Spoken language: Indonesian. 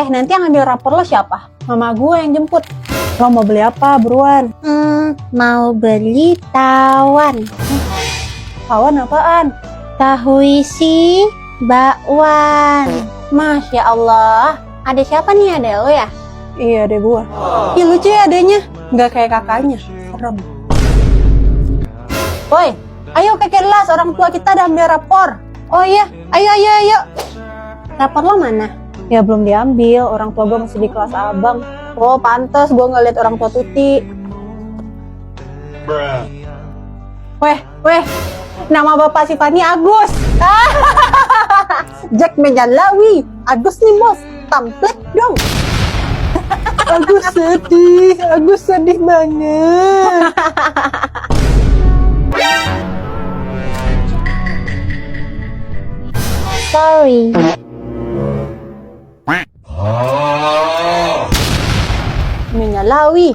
Nanti yang ambil rapor lo siapa? Mama gue yang jemput. Lo mau beli apa, buruan? Mau beli tawon. Tawon apaan? Tahu isi bakwan. Masya Allah. Ada siapa nih, ada lo ya? Iya, adek gue. Ih, lucu ya adeknya. Nggak kayak kakaknya. Serem. Woi, ayo ke kelas. Orang tua kita udah ambil rapor. Oh iya, ayo. Rapor lo mana? Ya belum diambil. Orang tua gue masih di kelas abang. Oh, pantas gue ngeliat orang tua Tuti. Weh. Nama bapak si Fani Agus. Jack Mejalawi. Agus nih bos. Tamplet dong. Agus sedih banget. Sorry. Menyalawi.